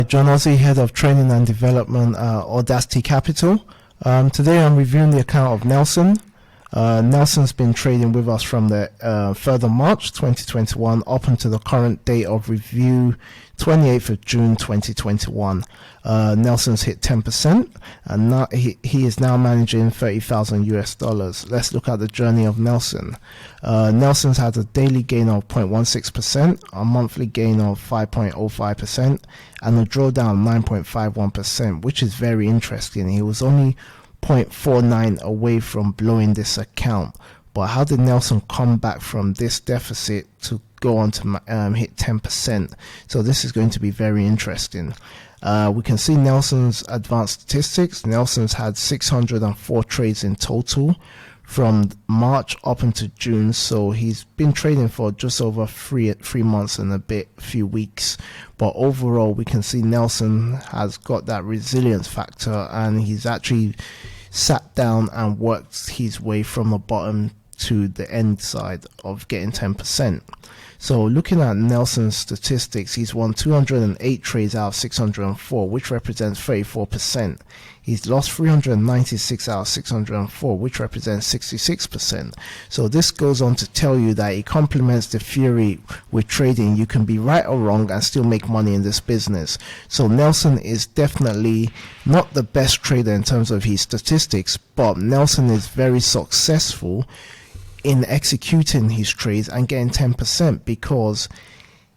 John Ozzie, Head of Training and Development at AudaCity Capital. Today I'm reviewing the account of Nelson. Nelson's been trading with us from the 3rd of March 2021 up until the current date of review, 28th of June 2021. Nelson's hit 10% and now he is now managing $30,000 US. Let's look at the journey of Nelson. Nelson's had a daily gain of 0.16%, a monthly gain of 5.05%, and a drawdown 9.51%, which is very interesting. He was only 0.49 away from blowing this account, but how did Nelson come back from this deficit to go on to hit 10%? So this is going to be very interesting. We can see Nelson's advanced statistics. Nelson's had 604 trades in total from March up into June, so he's been trading for just over three months and a few weeks. But overall, we can see Nelson has got that resilience factor, and he's actually sat down and worked his way from the bottom to the end side of getting 10%. So looking at Nelson's statistics, he's won 208 trades out of 604, which represents 34%. He's lost 396 out of 604, which represents 66%. So this goes on to tell you that it complements the theory with trading. You can be right or wrong and still make money in this business. So Nelson is definitely not the best trader in terms of his statistics, but Nelson is very successful in executing his trades and getting 10%, because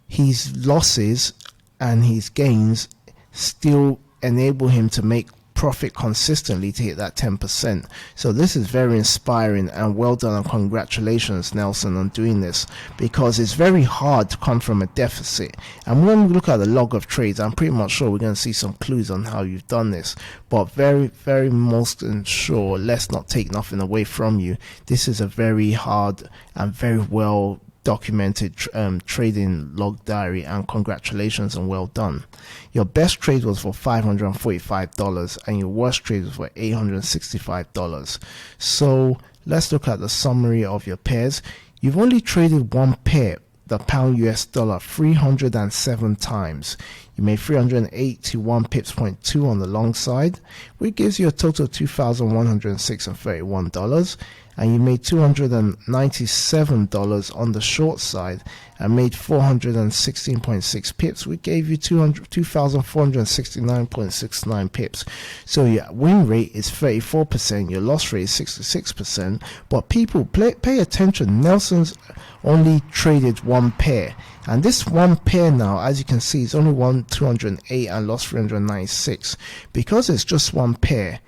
his losses and his gains still enable him to make profit consistently to hit that 10%. So this is very inspiring, and well done, and congratulations Nelson on doing this, because it's very hard to come from a deficit. And when we look at the log of trades, I'm pretty much sure we're going to see some clues on how you've done this, but very most sure, let's not take nothing away from you. This is a very hard and very well documented trading log diary, and congratulations and well done. Your best trade was for $545 and your worst trade was for $865. So let's look at the summary of your pairs. You've only traded one pair, the pound US dollar, 307 times. You made 381 pips, 0.2 on the long side, which gives you a total of $2,106.31, and you made $297 on the short side and made 416.6 pips, which gave you 2,469.69 pips. So your win rate is 34%, your loss rate is 66%. But people, pay attention. Nelson's only traded one pair, and this one pair now, as you can see, is only won 208 and lost 396. Because it's just one pair,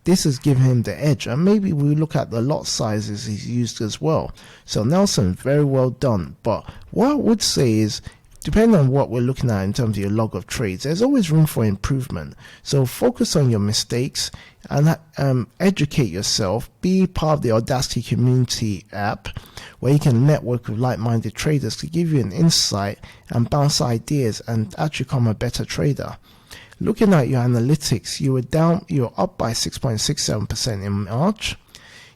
this has given him the edge. And maybe we look at the lot sizes he's used as well. So Nelson, very well done. But what I would say is, depending on what we're looking at in terms of your log of trades, there's always room for improvement. So focus on your mistakes and educate yourself. Be part of the AudaCity community app, where you can network with like-minded traders to give you an insight and bounce ideas and actually become a better trader. Looking at your analytics, you were up by 6.67% in March,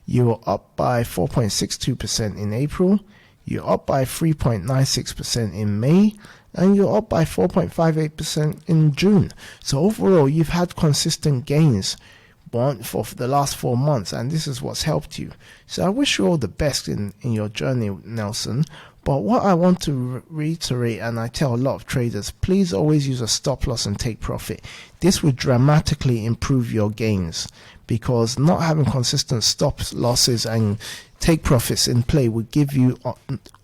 you were up by 4.62% in April, you're up by 3.96% in May, and you're up by 4.58% in June. So overall, you've had consistent gains for the last 4 months, and this is what's helped you. So I wish you all the best in your journey, Nelson. But what I want to reiterate, and I tell a lot of traders, please always use a stop loss and take profit. This would dramatically improve your gains, because not having consistent stop losses and take profits in play would give you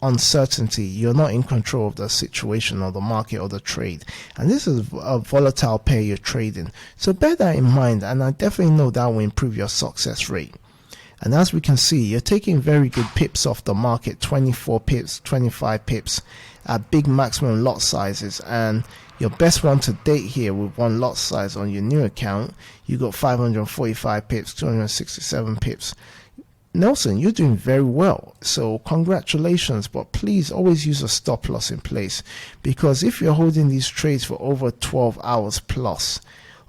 uncertainty. You're not in control of the situation or the market or the trade, and this is a volatile pair you're trading. So bear that in mind, and I definitely know that will improve your success rate. And as we can see, you're taking very good pips off the market, 24 pips, 25 pips at big maximum lot sizes. And your best one to date here with one lot size on your new account, you got 545 pips, 267 pips. Nelson, you're doing very well. So congratulations, but please always use a stop loss in place, because if you're holding these trades for over 12 hours plus,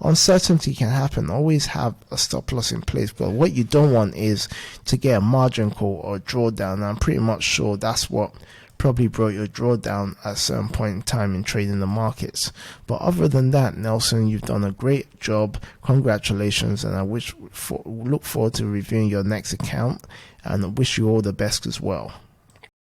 uncertainty can happen. Always have a stop loss in place, but what you don't want is to get a margin call or a drawdown. I'm pretty much sure that's what probably brought your drawdown at a certain point in time in trading the markets. But other than that, Nelson, you've done a great job. Congratulations, and I look forward to reviewing your next account, and wish you all the best as well.